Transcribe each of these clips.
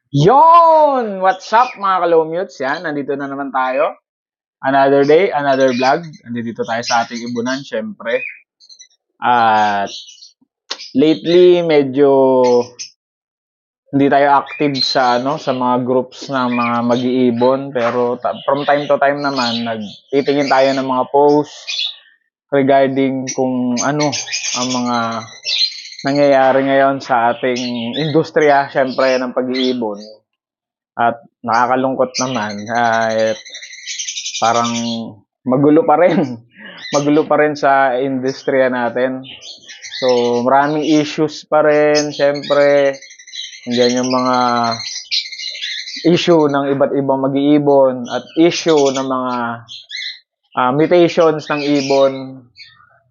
Yon! What's up mga kalumutes? Yan, nandito na naman tayo. Another day, another vlog. Nandito tayo sa ating ibunan, syempre. At lately, medyo hindi tayo active sa sa mga groups na mga mag-iibon. Pero from time to time naman, nagtitingin tayo ng mga posts regarding kung ano ang mga nangyayari ngayon sa ating industriya, syempre, ng pag-iibon. At nakakalungkot naman, parang magulo pa rin. Magulo pa rin sa industriya natin. So, maraming issues pa rin. Siyempre, nandiyan yung mga issue ng iba't ibang mag-iibon at issue ng mga mutations ng ibon.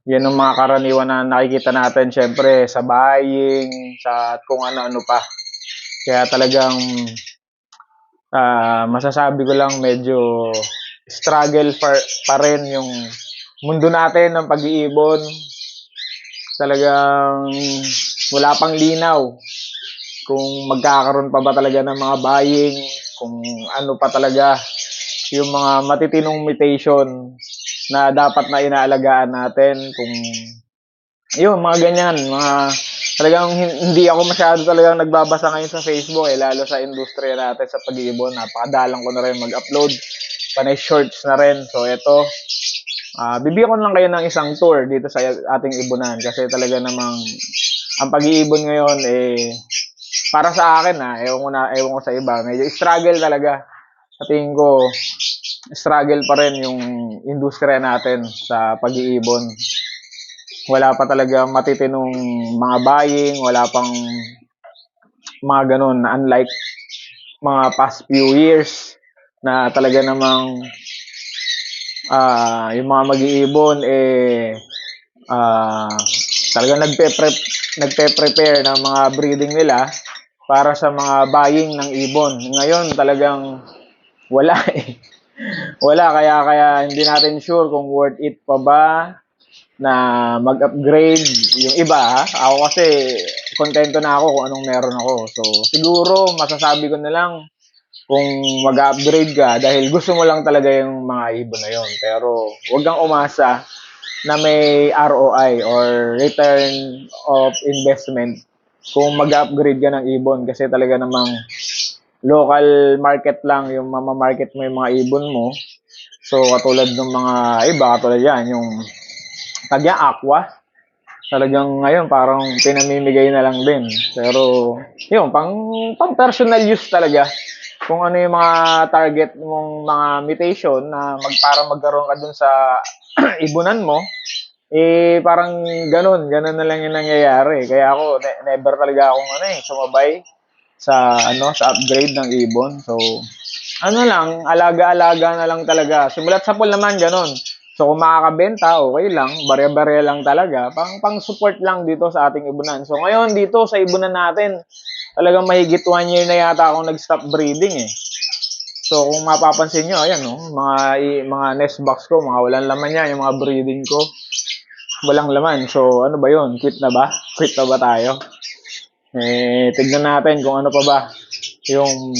Yan ang mga karaniwan na nakikita natin, siyempre, sa buying, sa kung ano-ano pa. Kaya talagang masasabi ko lang medyo struggle pa rin yung mundo natin ng pag-iibon. Talagang wala pang linaw kung magkakaroon pa ba talaga ng mga buying, kung ano pa talaga yung mga matitinong mutation na dapat na inaalagaan natin, kung yun, mga ganyan, mga talagang hindi ako masyado talagang nagbabasa ngayon sa Facebook, lalo sa industriya natin sa pag-iibon. Napakadalang ko na rin mag-upload, panay shorts na rin. So ito, bibigyan ko lang kayo ng isang tour dito sa ating ibunan kasi talaga namang ang pag-iibon ngayon para sa akin ewan ko sa iba, medyo struggle talaga. Sa tingin ko, struggle pa rin yung industriya natin sa pag-iibon. Wala pa talaga matitinong mga buying, wala pang mga ganun, na unlike mga past few years na talaga namang yung mga mag-iibon talagang nagpe-prepare ng mga breeding nila para sa mga buying ng ibon. Ngayon talagang wala Wala, kaya hindi natin sure kung worth it pa ba na mag-upgrade. Yung iba, ako kasi kontento na ako kung anong meron ako. So siguro masasabi ko na lang kung mag-upgrade ka dahil gusto mo lang talaga yung mga ibon na yon. Pero huwag kang umasa na may ROI or return of investment kung mag-upgrade ka ng ibon kasi talaga namang local market lang yung mamamarket mo yung mga ibon mo. So katulad ng mga iba, katulad yan, yung tagya aqua, talagang ngayon parang pinamimigay na lang din. Pero yun, pang personal use talaga. Kung ano yung mga target mong mga mutation na para magkaroon ka dun sa ibunan mo, parang ganun na lang yung nangyayari. Kaya ako never talaga akong sumabay sa upgrade ng ibon. So ano lang, alaga-alaga na lang talaga. Simulat sa pool naman ganun. So kung makakabenta, okay lang, barya-barya lang talaga. Pang support lang dito sa ating ibunan. So ngayon dito sa ibunan natin, talagang mahigit 1 year na yata akong nag-stop breeding eh. So kung mapapansin nyo, ayan mga nest box ko, mga walang laman yan, yung mga breeding ko. Walang laman. So ano ba yun? Quit na ba? Quit na ba tayo? Tignan natin kung ano pa ba yung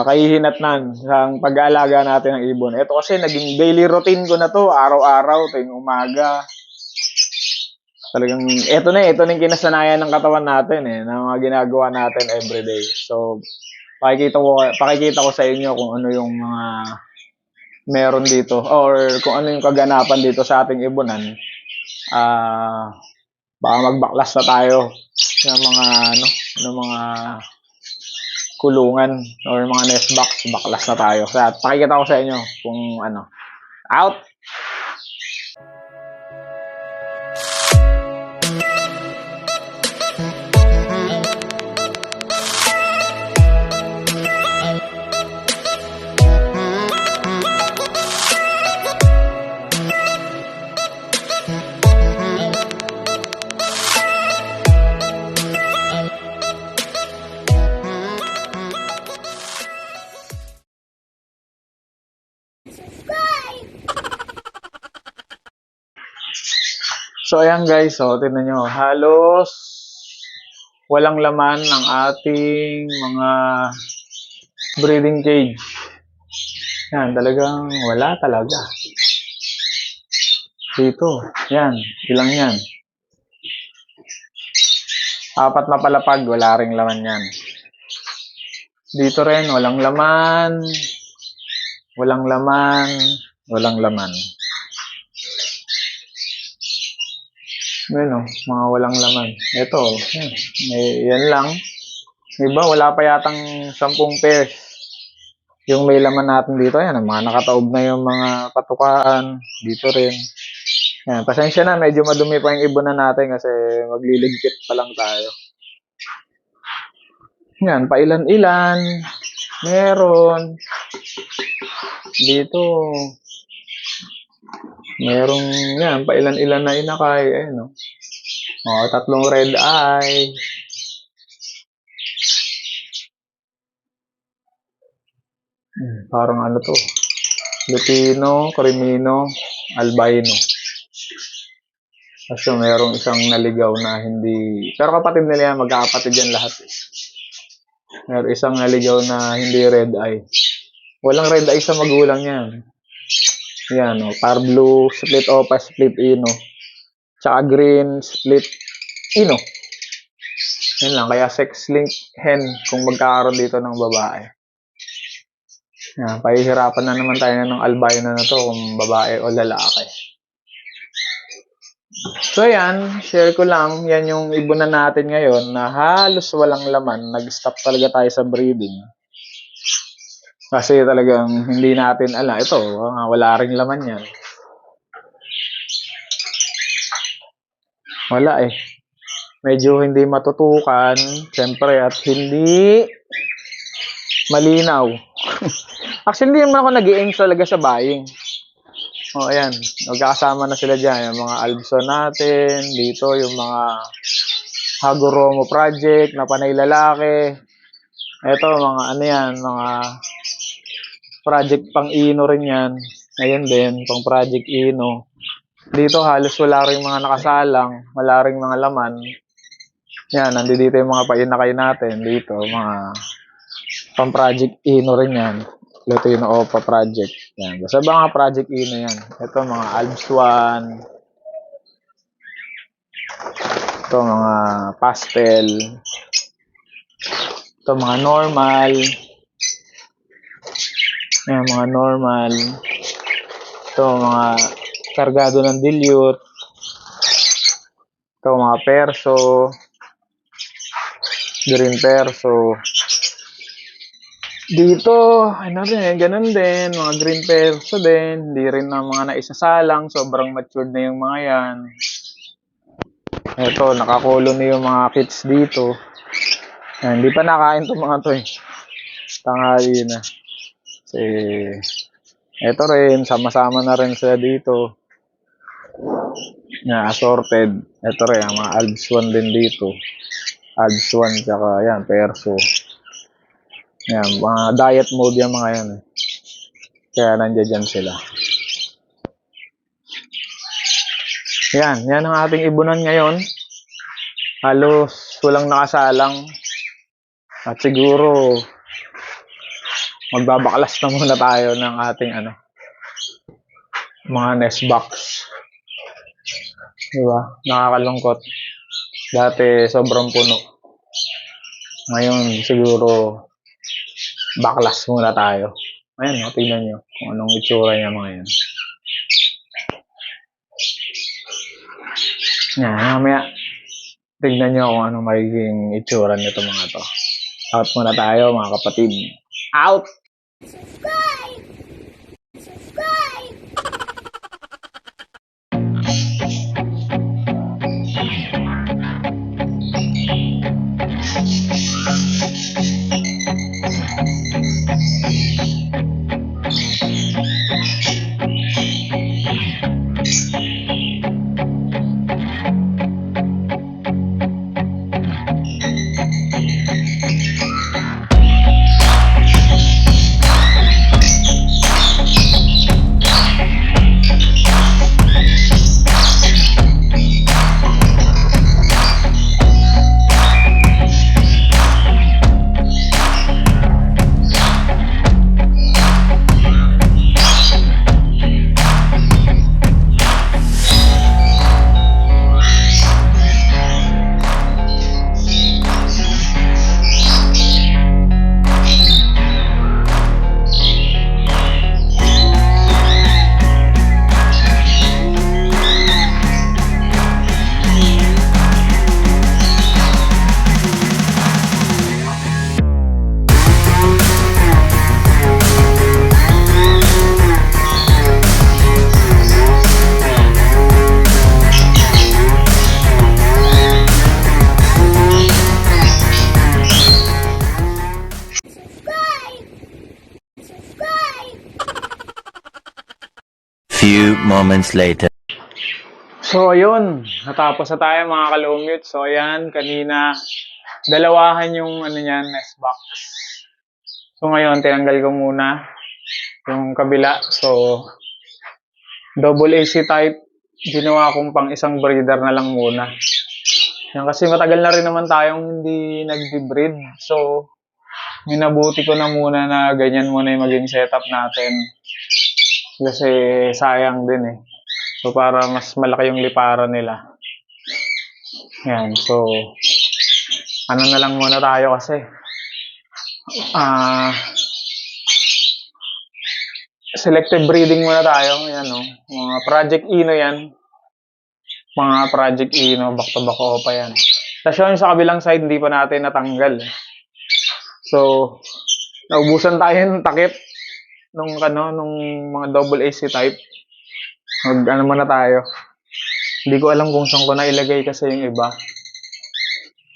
kahihinatnan sa pag-aalaga natin ng ibon. Ito kasi naging daily routine ko na to, araw-araw, tuwing umaga. Talagang ito na yung kinasanayan ng katawan natin ng mga ginagawa natin everyday. So pakikita ko sa inyo kung ano yung mga meron dito or kung ano yung kaganapan dito sa ating ibunan. Baka magbaklas na tayo ng mga kulungan or mga nest box, baklas na tayo. Kaya pakikita ko sa inyo kung out. So ayan guys, tingnan nyo, halos walang laman ang ating mga breeding cage. Yan, talagang wala talaga. Dito, yan, ilang yan. 4 na palapag, wala ring laman yan. Dito rin, walang laman. Walang laman. Walang laman. Ano, mga walang laman. Ito, yan lang. Diba, wala pa yatang 10 pairs. Yung may laman natin dito, yan, mga nakataob na yung mga patukaan. Dito rin. Yan, pasensya na, medyo madumi pa yung ibunan natin kasi magliligpit pa lang tayo. Yan, pailan-ilan. Meron. Dito. Merong, yan, pailan-ilan na inakay. Ayun, no? 3 red eye. Parang ano to? Lutino, Crimino, Albino. Kasi merong isang naligaw na hindi... Pero kapatid nila yan, magkakapatid yan lahat. Meron isang naligaw na hindi red eye. Walang red eye sa magulang yan. Yan, no? Par blue, split opa, split ino. Tsaka green, split ino. Yan lang, kaya sex link hen kung magkakaroon dito ng babae. Yan, pahihirapan na naman tayo ng albino na to kung babae o lalaki. So yan, share ko lang. Yan yung ibunan natin ngayon na halos walang laman. Nag-stop talaga tayo sa breeding. Kasi talagang hindi natin alam. Ito, wala ring laman yan. Wala eh. Medyo hindi matutukan. Siyempre, at hindi malinaw. Actually, hindi naman ako nag-i-aim talaga sa buying. O, ayan. Magkakasama na sila dyan. Yung mga Albson natin. Dito, yung mga Hagoromo project na panay lalaki. Ito, mga ano yan. Mga project pang Ino rin yan. Ayan din, pang project Ino. Dito, halos wala rin mga nakasalang. Wala rin mga laman. Yan, nandito yung mga painakay natin. Dito, mga pang project Ino rin yan. Lutino Opa project. Yan. Basta ba mga project Ino yan? Ito, mga Albs 1. Ito, mga pastel. Ito, mga normal. Yan, mga normal. Ito, mga kargado ng dilute. Ito, mga perso. Green perso. Dito, ano din, ganun din. Mga green perso din. Hindi rin na mga naisasalang. Sobrang matured na yung mga yan. Ito, nakakulo na yung mga kits dito. Yan, hindi pa nakain itong mga to eh. Tanghali na. Kasi, ito rin, sama-sama na rin sila dito. Yan, assorted. Ito rin, ang mga Albs 1 din dito. Albs 1, tsaka yan, perso. Yan, mga diet mode yung mga yan. Kaya nandiyan dyan sila. Yan ang ating ibunan ngayon. Halos walang nakasalang. At siguro, magbabaklas na muna tayo ng ating mga nest box. Diba? Nakakalungkot. Dati sobrang puno. Ngayon siguro, baklas muna tayo. Ayan, tingnan nyo kung anong itsura niya mga yan. Yan, mamaya tingnan nyo kung anong magiging itsura nito mga to. Out muna tayo mga kapatid. Out! Subscribe! Subscribe! few moments later. So, ayun. Natapos na tayo mga kalumute. So, ayan. Kanina, dalawahan yung ano niyan, nest box. So, ngayon, tinanggal ko muna yung kabila. So, double AC type. Ginawa kong pang isang breeder na lang muna. Yan, kasi matagal na rin naman tayong hindi nag-breed. So, minabuti ko na muna na ganyan muna yung maging setup natin. Kasi sayang din eh. So, para mas malaki yung liparan nila. Yan, so, ano na lang muna tayo kasi. Selective breeding muna tayo. Yan, no? Mga Project Ino yan. Mga Project Ino, back-to-back pa yan. Tapos yun, sa kabilang side, hindi pa natin natanggal. So, naubusan tayo ng takip nung mga double AC type. Ano muna tayo. Hindi ko alam kung saan ko na ilagay kasi yung iba.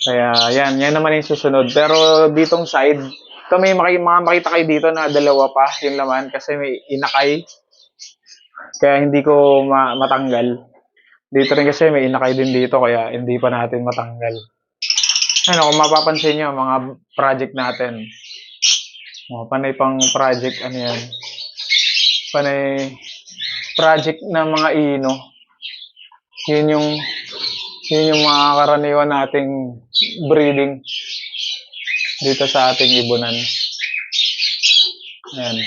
Kaya, yan naman yung susunod. Pero ditong side, ito may makita kayo dito na dalawa pa yung laman kasi may inakay. Kaya hindi ko matanggal. Dito rin kasi may inakay din dito kaya hindi pa natin matanggal. Ano, kung mapapansin nyo, mga project natin. Panay pang project, ano yan. Panay project na mga ino. Yun yung mga karaniwan nating breeding dito sa ating ibunan. Ayan.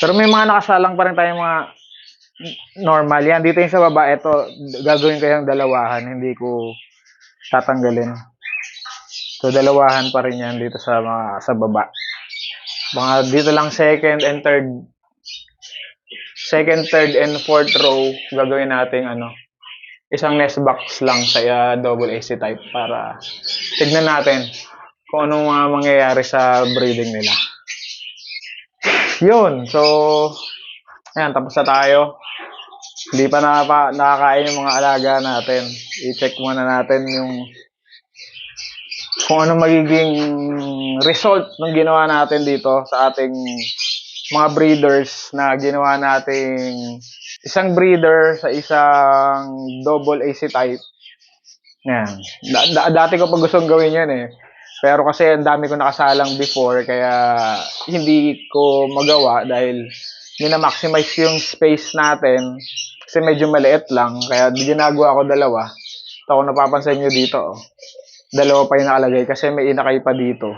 Pero may mga nakasalang pa rin tayong mga normal. Yan, dito yung sa baba. Ito, gagawin ko yung dalawahan. Hindi ko tatanggalin. So, dalawahan pa rin yan dito sa baba. Mga dito lang second, third, and fourth row gagawin natin isang nest box lang sa double AC type para tignan natin kung anong mangyayari sa breeding nila. Yun. So, ayan, tapos na tayo. Hindi pa nakakain yung mga alaga natin. I-check muna natin kung ano magiging result ng ginawa natin dito sa ating mga breeders na ginawa nating isang breeder sa isang double AC type. Yan. Dati ko pa gustong gawin yan eh. Pero kasi ang dami ko nakasalang before kaya hindi ko magawa dahil mina-maximize yung space natin kasi medyo maliit lang kaya ginagawa ko dalawa. Ito kung napapansin nyo dito, dalawa pa yung nakalagay kasi may inakay pa dito.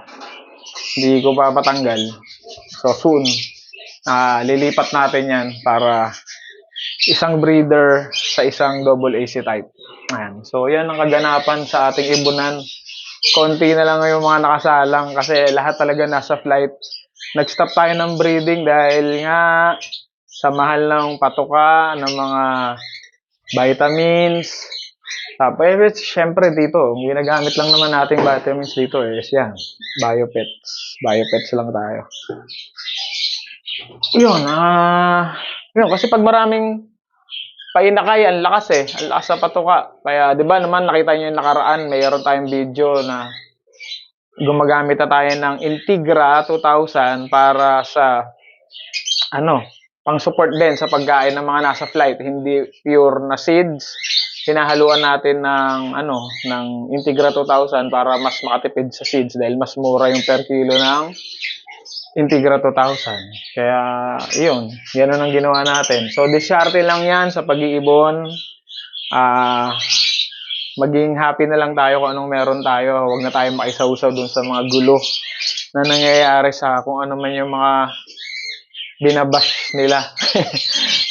Hindi ko pa patanggal. So soon, lilipat natin yan para isang breeder sa isang double AC type. Ayan. So yan ang kaganapan sa ating ibunan. Konti na lang yung mga nakasalang kasi lahat talaga nasa flight. Nag-stop tayo ng breeding dahil nga sa mahal ng patuka, ng mga vitamins. Tapos, syempre dito, ginagamit lang naman nating vitamins dito is yan, biopets. Biopets lang tayo. Yun, yun, kasi pag maraming painakay, ang lakas eh. Ang lakas sa patuka. Kaya, di ba naman, nakita nyo yung nakaraan, mayroon tayong video na gumagamit na tayo ng Integra 2000 para sa, pang support din sa pagkain ng mga nasa flight. Hindi pure na seeds. Hinahaluan natin ng Integra 2000 para mas makatipid sa seeds dahil mas mura yung per kilo ng Integra 2000. Kaya, yun. Yan ang ginawa natin. So, disyarte lang yan sa pag-iibon. Maging happy na lang tayo kung anong meron tayo. Huwag na tayo makisawsaw dun sa mga gulo na nangyayari sa kung ano man yung mga binabash nila.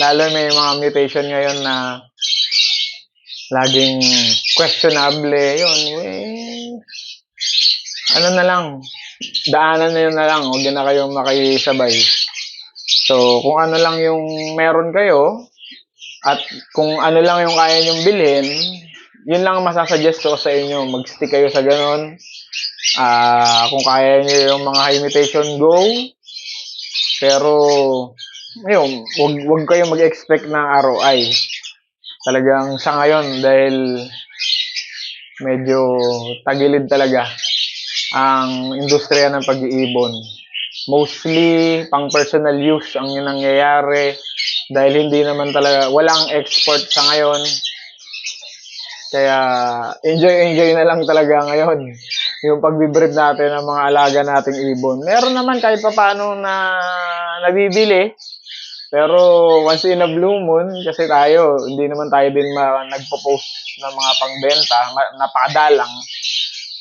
Lalo may mga mutation ngayon na laging questionable. Yun, ano na lang, daanan na yun na lang, huwag na kayong makisabay. So, kung ano lang yung meron kayo, at kung ano lang yung kaya nyong bilhin, yun lang masasuggest ko sa inyo. Mag-stick kayo sa ganun. Kung kaya nyo yung mga high mutation, go. Pero, yun, huwag kayong mag-expect ng ROI. Talagang sa ngayon, dahil medyo tagilid talaga ang industriya ng pag-iibon. Mostly pang personal use ang yung nangyayari dahil hindi naman talaga, walang export sa ngayon. Kaya enjoy na lang talaga ngayon yung pagbibreed natin ng mga alaga nating ibon. Meron naman kahit pa paano na nabibili, pero once in a blue moon, kasi tayo, hindi naman tayo din nagpo-post ng mga pangbenta, napakadalang.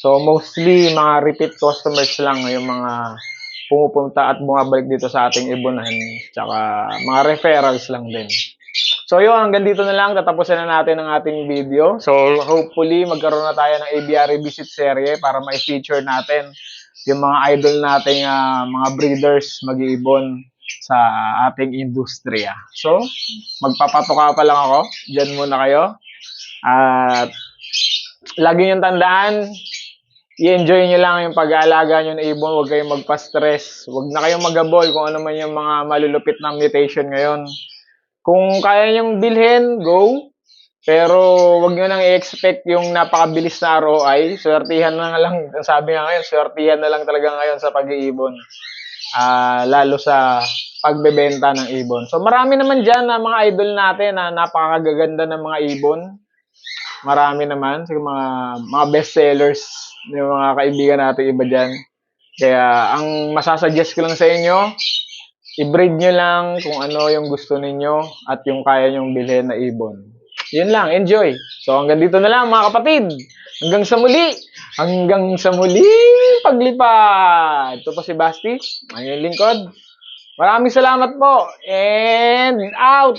So mostly mga repeat customers lang yung mga pumupunta at bumabalik dito sa ating ibonan, tsaka mga referrals lang din. So yun, hanggang dito na lang, tatapusin na natin ang ating video. So hopefully magkaroon na tayo ng aviary visit serye para ma-feature natin yung mga idol nating mga breeders mag-iibon sa ating industriya. So magpapatuka pa lang ako, dyan muna kayo. At lagi niyong tandaan, i-enjoy nyo lang yung pag-aalaga nyo ng ibon. Huwag kayong magpa-stress. Huwag na kayong mag-abol kung ano man yung mga malulupit na mutation ngayon. Kung kaya nyong bilhin, go. Pero wag nyo nang i-expect yung napakabilis na ROI. Swertihan na lang. Sabi nga ngayon, swertihan na lang talaga ngayon sa pag-iibon. Lalo sa pagbebenta ng ibon. So marami naman dyan na mga idol natin na napakagaganda ng mga ibon. Marami naman. So, mga best sellers yung mga kaibigan natin iba dyan. Kaya ang masasuggest ko lang sa inyo, i-breed nyo lang kung ano yung gusto ninyo at yung kaya nyong bilhin na ibon. Yun lang, enjoy. So hanggang dito na lang mga kapatid. Hanggang sa muli. Hanggang sa muli paglipad. Ito po si Basti, ang inyong lingkod. Maraming salamat po and out!